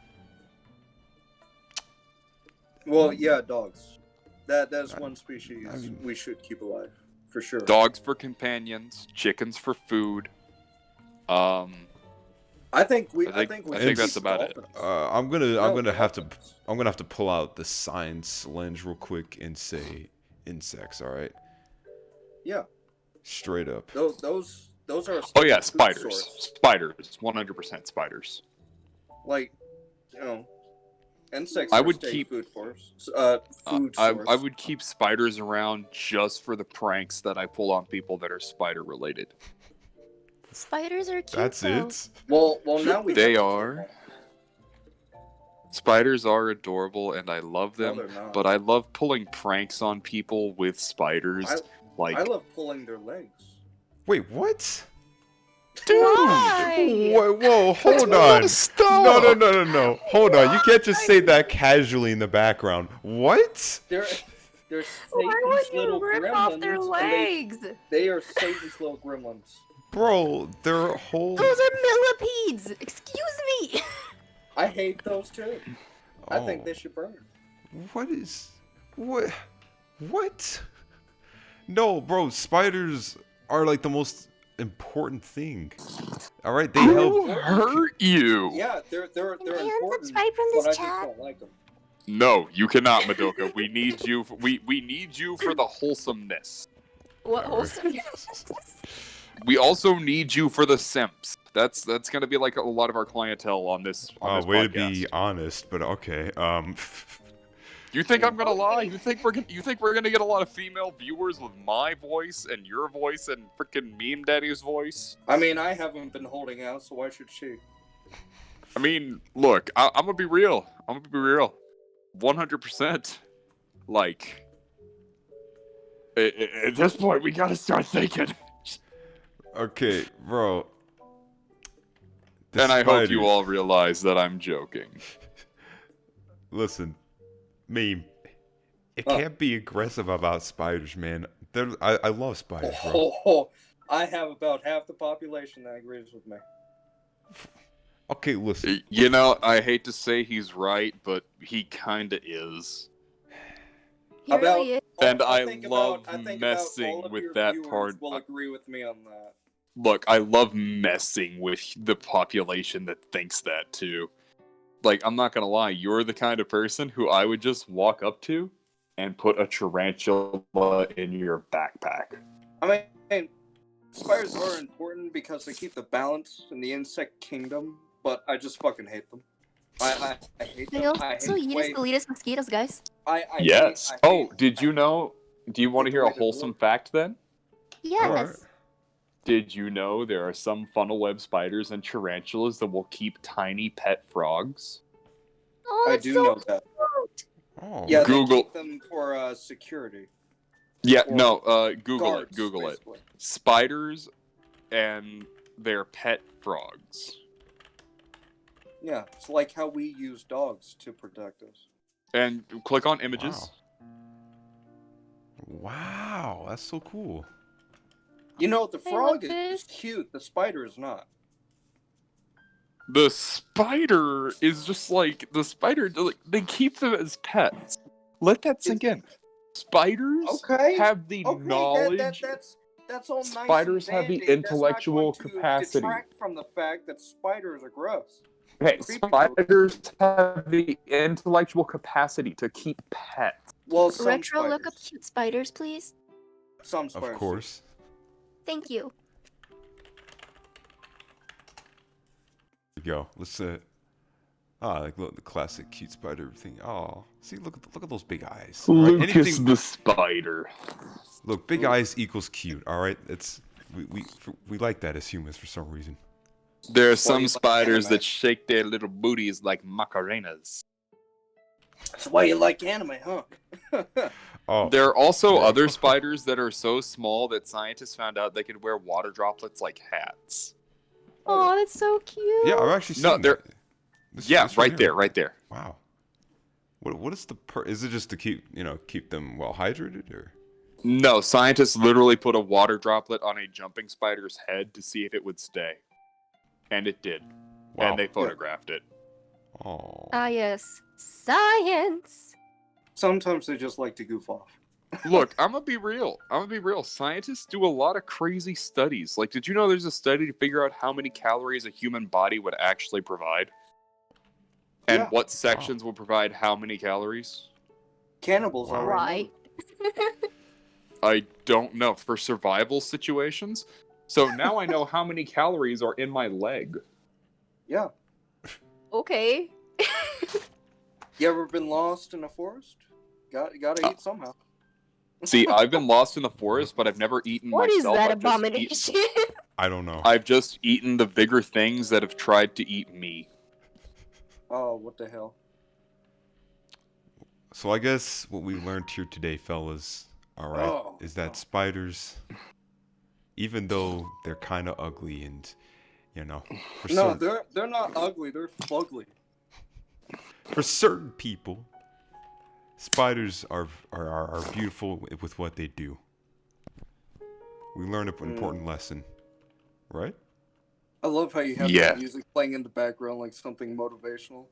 Well, yeah, dogs. That's one species we should keep alive, for sure. Dogs for companions, chickens for food. I think I think that's about it. I'm gonna have to pull out the science lens real quick and say insects. All right. Yeah. Straight up. Those are. Oh yeah, food spiders. source. Spiders. 100% spiders. Like, insects. I are would state keep- food source. Food source. I would keep spiders around just for the pranks that I pull on people that are spider related. Spiders are cute. That's though. it. Well, now we. They have to are. Spiders are adorable, and I love No, them. they're not. But I love pulling pranks on people with spiders. I love pulling their legs. Wait, what? Dude! Why? Whoa, hold on. No. Hold on. You can't just say that casually in the background. What? They're Why Satan's would you little rip gremlins. off their and legs? They are Satan's little gremlins. Bro, they're whole... Those are millipedes! Excuse me! I hate those too. I think Oh. they should burn. What? No, bro, spiders are like the most important thing. All right, they Who help. hurt you? Yeah, they're Can I important, unsubscribe from but I this just chat? don't like them. No, you cannot, Madoka. We need you. We need you for the wholesomeness. What Alright. wholesome? We also need you for the simps. That's gonna be like a lot of our clientele on this. On this Way to podcast. be honest, but okay. You think I'm gonna lie? You think we're gonna get a lot of female viewers with my voice and your voice and freaking Meme Daddy's voice? I mean, I haven't been holding out, so why should she? I mean, look, I'm gonna be real. 100%. Like, at this point, we gotta start thinking. Okay, bro. The And I hope you spiders- all realize that I'm joking. Listen, meme. It Oh. can't be aggressive about spiders, man. I love spiders, bro. Oh, I have about half the population that agrees with me. Okay, listen. You know, I hate to say he's right, but he kinda is. He really is. And I think love I think messing all of with your that viewers part. Will agree with me on that. Look, I love messing with the population that thinks that too. Like, I'm not gonna lie, you're the kind of person who I would just walk up to and put a tarantula in your backpack. I mean, spiders are important because they keep the balance in the insect kingdom, but I just fucking hate them. I hate They them. I also hate eat the us way. the latest mosquitoes, guys. Yes. Did you know? Do you want to hate hear the a way they wholesome look. fact then? Yes. Alright. Did you know there are some funnel web spiders and tarantulas that will keep tiny pet frogs? Oh, I that's do so know that. cute. Oh, Yeah, Google- they keep them for security. Yeah, Or no, Google Guards, it. Google basically. it. Spiders and their pet frogs. Yeah, it's like how we use dogs to protect us. And click on images. Wow, that's so cool. You know, the Hey, frog look, is fish. cute. The spider is not. The spider is just like the spider. Like, they keep them as pets. Let that sink in. Spiders Okay. have the Okay, knowledge. that's all Spiders nice and have the dandy. intellectual That's not going to capacity. detract from the fact that spiders are gross. Okay, Creepy spiders have the intellectual capacity to keep pets. Well, some Retro, spiders. look up cute spiders, please. Some spiders. Of course. Thank you. Here we go. Let's like look, the classic cute spider thing. Oh, see, look at those big eyes. All right, Lucas the spider. Look, big eyes equals cute. All right, we like that as humans for some reason. There are Why some you like spiders anime? that shake their little booties like macarenas. That's why you like anime, huh? Oh, There are also Yeah. other spiders that are so small that scientists found out they could wear water droplets like hats. Oh, that's so cute. yeah, I've actually No, seen they're- that. This- Yeah, this right here. there, right there. Wow. What is the is it just to keep them well hydrated or? No, scientists literally put a water droplet on a jumping spider's head to see if it would stay. And it did. Wow. And they photographed it. Oh. Ah, yes. Science. Sometimes they just like to goof off. Look, I'm gonna be real. Scientists do a lot of crazy studies. Like, did you know there's a study to figure out how many calories a human body would actually provide? And Yeah. what sections will provide how many calories? Cannibals Wow. already. Right. I don't know. For survival situations? So now I know how many calories are in my leg. Yeah. Okay. You ever been lost in a forest? Gotta eat somehow. See, I've been lost in the forest, but I've never eaten What is myself. that I've just abomination? I don't know. I've just eaten the bigger things that have tried to eat me. Oh, what the hell? So I guess what we learned here today, fellas, all right, is that spiders, even though they're kind of ugly and, for No, certain they're not ugly. They're fugly. for certain people, spiders are beautiful with what they do. We learned an important lesson, right? I love how you have Yeah. that music playing in the background like something motivational.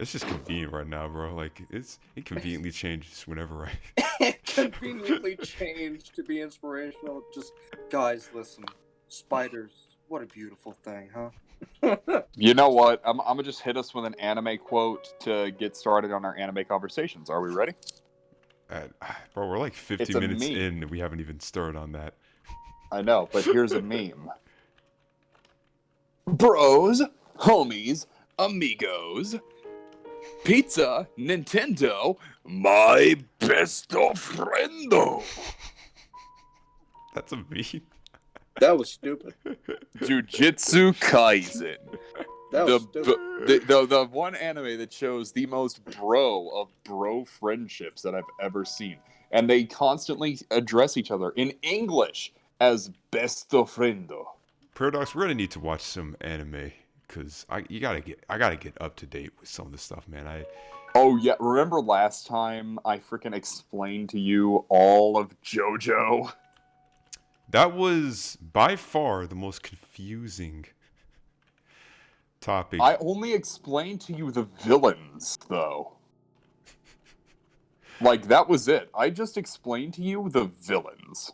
It's just convenient right now, bro. Like it conveniently changes whenever I. It conveniently changed to be inspirational. Just, guys, listen. Spiders, what a beautiful thing, huh? You know what? I'm gonna just hit us with an anime quote to get started on our anime conversations. Are we ready? Bro, we're like 50 It's a minutes meme. in and we haven't even started on that. I know, but here's a meme. Bros, homies, amigos, pizza, Nintendo, my besto friendo. That's a meme. That was stupid. Jujutsu Kaisen. That was stupid. The one anime that shows the most of bro friendships that I've ever seen. And they constantly address each other in English as besto friendo. Paradox, we're gonna need to watch some anime because I gotta get up to date with some of this stuff, man. Oh yeah, remember last time I freaking explained to you all of JoJo? That was by far the most confusing topic. I only explained to you the villains, though. Like, that was it. I just explained to you the villains.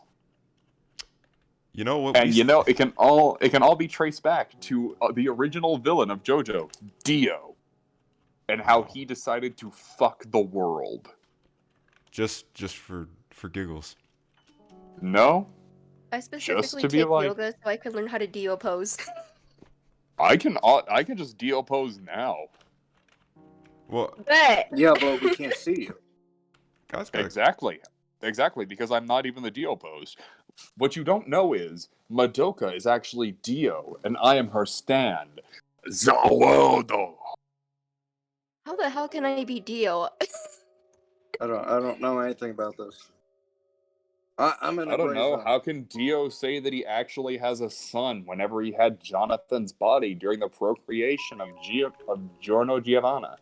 You know what? And it can all be traced back to the original villain of JoJo, Dio, and how he decided to fuck the world. Just for giggles. No? I specifically to be take like- yoga so I could learn how to Dio pose. I can just Dio pose now. Well, Bet. Yeah, but we can't see you. guys gotta Exactly, because I'm not even the Dio pose. What you don't know is Madoka is actually Dio, and I am her stand. Zawado. How the hell can I be Dio? I don't know anything about this. I'm in. I don't know. How can Dio say that he actually has a son whenever he had Jonathan's body during the procreation of Giorno Giovanna?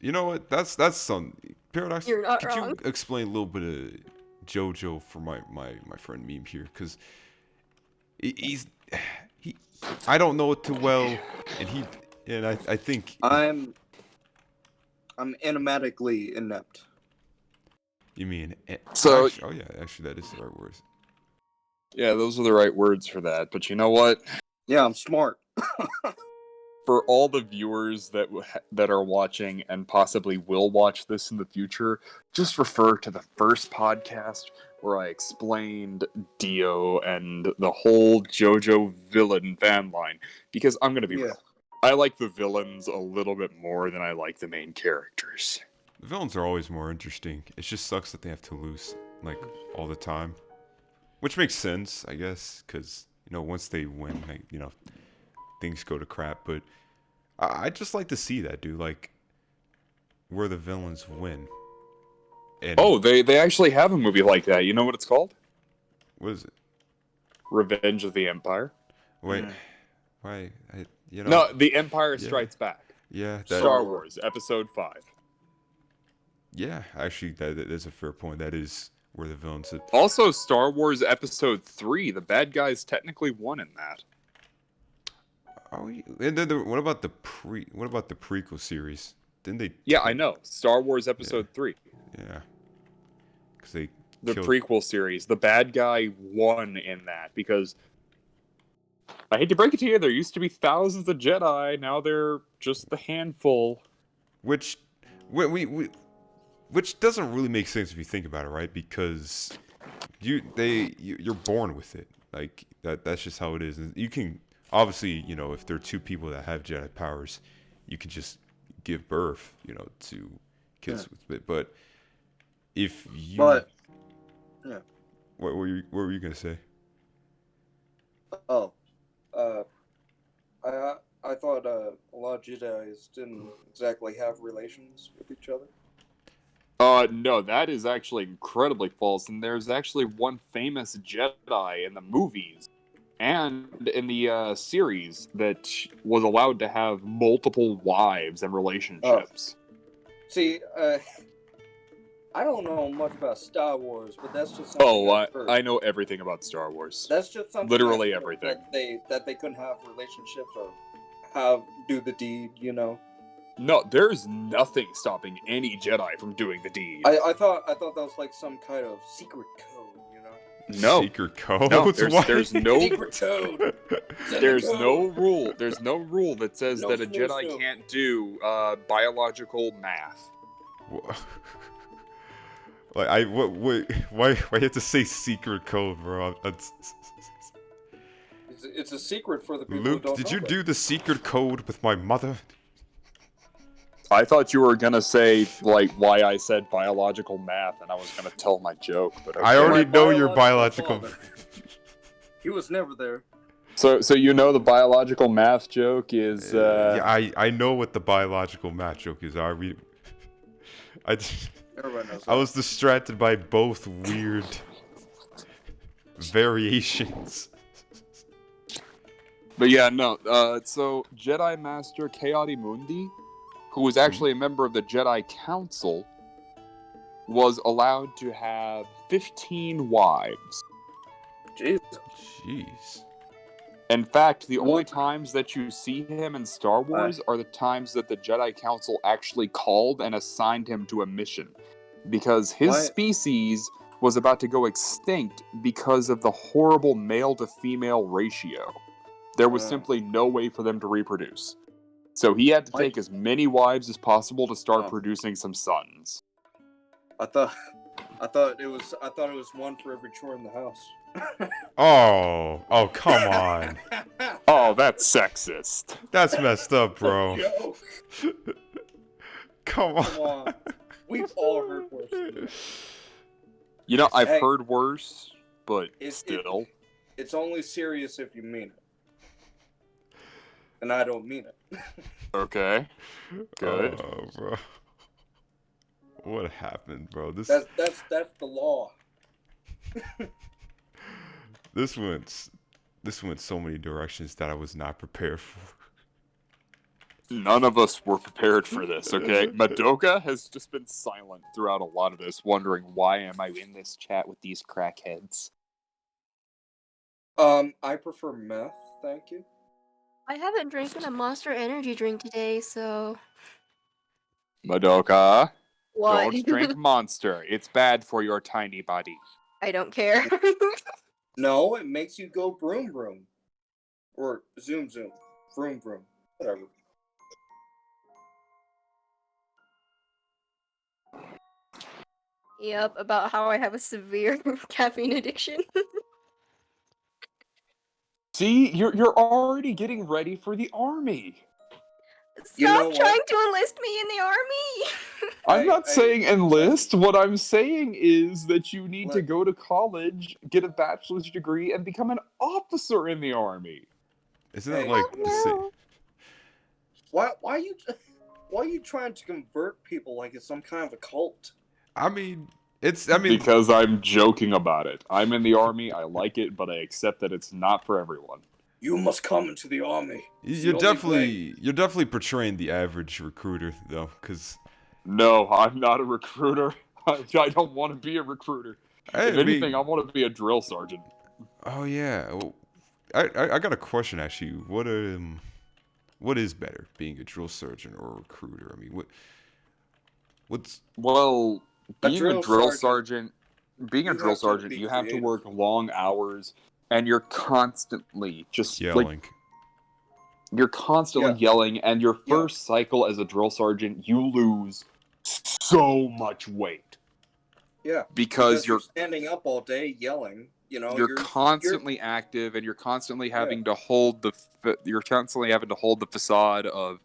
You know what? That's some Paradox. You're not could wrong. you explain a little bit of JoJo for my friend Meme here? Because he I don't know it too well, and I think I'm enigmatically inept. you mean So- actually, actually that is the right words. Yeah, those are the right words for that. But you know what? Yeah, I'm smart. For all the viewers that are watching and possibly will watch this in the future, just refer to the first podcast where I explained Dio and the whole JoJo villain fan line. Because I'm gonna be real, I like the villains a little bit more than I like the main characters. The villains are always more interesting. It just sucks that they have to lose like all the time, which makes sense, I guess, because once they win, things go to crap. But I just like to see that, dude. Like where the villains win. And Oh, they actually have a movie like that. You know what it's called? what is it? Revenge of the Empire. Wait, why? No, The Empire Strikes Back. Yeah, Star Wars, Episode 5. Yeah, actually, that is a fair point. That is where the villains. Also, Star Wars Episode 3. The bad guys technically won in that. And then what about the prequel series? Didn't they? Yeah, I know. Star Wars Episode 3. Yeah, because they The killed... prequel series. The bad guy won in that because I hate to break it to you, there used to be thousands of Jedi. Now they're just the handful. Which doesn't really make sense if you think about it, right? Because you're born with it. Like that's just how it is. And you can obviously, if there are two people that have Jedi powers, you can just give birth, to kids with it. But if you But what were you gonna say? oh, I thought a lot of Jedi's didn't exactly have relations with each other. No, that is actually incredibly false, and there's actually one famous Jedi in the movies and in the series that was allowed to have multiple wives and relationships. See, I don't know much about Star Wars, but that's just something I've heard. I know everything about Star Wars. That's just something Literally I've heard, everything. that they couldn't have relationships or do the deed, you know. No, there's nothing stopping any Jedi from doing the deed. I thought that was like some kind of secret code, you know. No. Secret code? No, there's no secret code. There's no rule. There's no rule that says No that a snoo Jedi snoo. can't do biological math. Like why you have to say secret code, bro? It's a secret for the people Luke, who don't did know you that. do the secret code with my mother? I thought you were gonna say like why I said biological math, and I was gonna tell my joke, but okay. I already My know your biological. father. He was never there. So you know the biological math joke is. Yeah, I know what the biological math joke is. Everybody knows that. I was distracted by both weird variations. But yeah, no. So Jedi Master Ki-Adi-Mundi, who was actually a member of the Jedi Council, was allowed to have 15 wives. Jesus. Jeez. In fact, the only times that you see him in Star Wars are the times that the Jedi Council actually called and assigned him to a mission. Because his species was about to go extinct because of the horrible male-to-female ratio. There was simply no way for them to reproduce. So he had to take as many wives as possible to start producing some sons. I thought it was one for every chore in the house. Oh, come on. Oh, that's sexist. That's messed up, bro. Come on. We've all heard worse than that. You know, I've heard worse, but still. It's only serious if you mean it. And I don't mean it. Okay. Good. Oh, bro. What happened, bro? That's the law. This went so many directions that I was not prepared for. None of us were prepared for this, okay? Madoka has just been silent throughout a lot of this, wondering why am I in this chat with these crackheads? I prefer meth, thank you. I haven't drinking a Monster Energy drink today, so... Madoka, What? don't drink Monster. It's bad for your tiny body. I don't care. No, it makes you go broom broom. Or zoom zoom. Vroom vroom. Whatever. Yep, about how I have a severe caffeine addiction. See, you're already getting ready for the army. Stop trying to enlist me in the army! I'm not saying enlist. What I'm saying is that you need to go to college, get a bachelor's degree, and become an officer in the army. Isn't it like the same? Why are you trying to convert people like it's some kind of a cult? Because I'm joking about it. I'm in the army, I like it, but I accept that it's not for everyone. You must come into the army. You're definitely portraying the average recruiter, though, because... No, I'm not a recruiter. I don't want to be a recruiter. If anything, I want to be a drill sergeant. Oh, yeah. Well, I got a question, actually. What is better, being a drill sergeant or a recruiter? I mean, what's... Well, being a drill sergeant, you have to work long hours, and you're constantly just yelling. You're constantly yelling, and your first cycle as a drill sergeant, you lose so much weight. Yeah, because you're standing up all day yelling. You know, you're constantly active, and you're constantly having to hold the facade of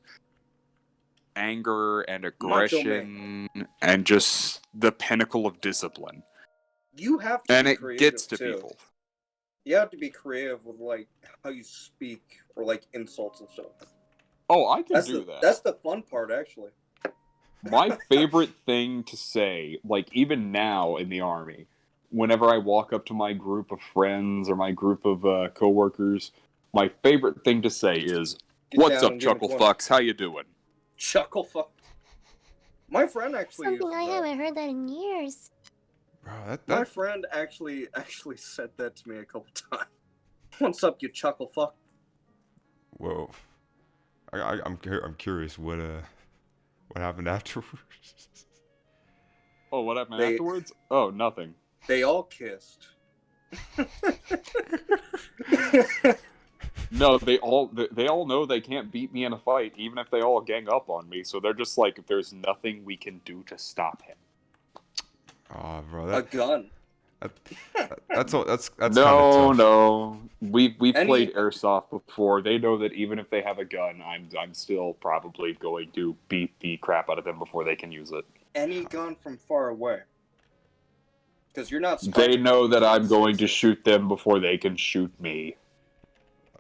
anger and aggression and just the pinnacle of discipline. You have to, and it gets to people. You have to be creative with like how you speak or like insults and stuff. Oh, I can do that. That's the fun part, actually. My favorite thing to say, like even now in the Army, whenever I walk up to my group of friends or my group of coworkers, my favorite thing to say is, Get "What's down up, and give it chuckle 20. fucks? How you doing?" Chuckle fuck. My friend actually Something uses I that. haven't heard that in years. Bro, My friend actually said that to me a couple times. What's up, you chuckle fuck? Whoa. I'm curious what happened afterwards. Oh, what happened They- afterwards? Oh, nothing. They all kissed. No, they all know they can't beat me in a fight, even if they all gang up on me. So they're just like, there's nothing we can do to stop him. Oh, bro, A gun. that's kind of No, tough. no, we've Any- played airsoft before. They know that even if they have a gun, I'm still probably going to beat the crap out of them before they can use it. Any gun from far away. Because you're not. They know that I'm going to shoot. shoot them before they can shoot me.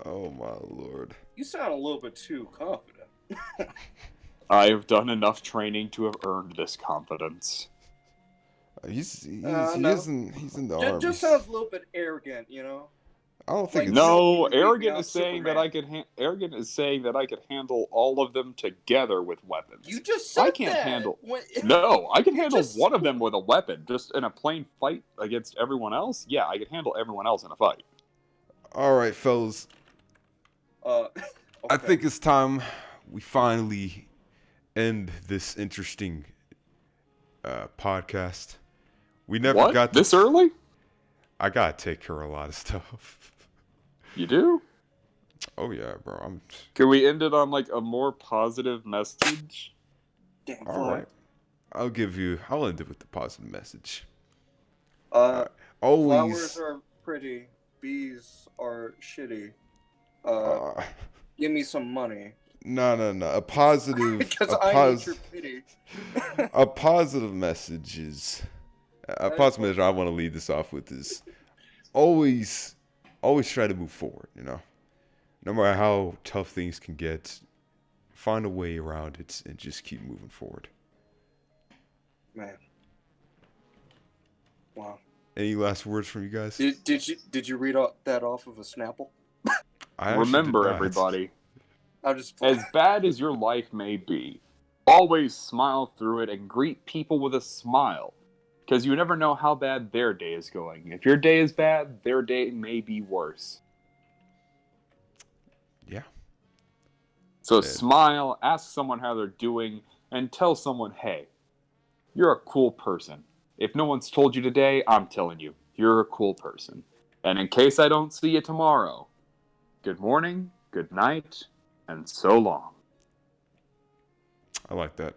Oh my lord. You sound a little bit too confident. I have done enough training to have earned this confidence. He's no. in the army. Just sounds a little bit arrogant, you know. I don't think Like, it's No, Beat me arrogant out, is saying that Superman. arrogant is saying that I could handle all of them together with weapons. You just said I can't that. handle. No, I can You handle just- one of them with a weapon, just in a plain fight against everyone else. Yeah, I can handle everyone else in a fight. all right, fellas. Okay. I think it's time we finally end this interesting podcast. We never What? got This early? I gotta take care of a lot of stuff. You do? Oh yeah, bro. Can we end it on like a more positive message? Damn All fly. right. I'll end it with the positive message. Flowers Always. are pretty. Bees are shitty. Uh, Give me some money. no. A positive. Because a I need your pity. a positive message is. A positive message I want to lead this off with is always try to move forward. You know, no matter how tough things can get, find a way around it and just keep moving forward. Man. Wow. Any last words from you guys? Did you read that off of a Snapple? I actually Remember, did not. everybody, I'll just as bad as your life may be, always smile through it and greet people with a smile. Because you never know how bad their day is going. If your day is bad, their day may be worse. Yeah. So smile, ask someone how they're doing, and tell someone, hey, you're a cool person. If no one's told you today, I'm telling you, you're a cool person. And in case I don't see you tomorrow, good morning, good night, and so long. I like that.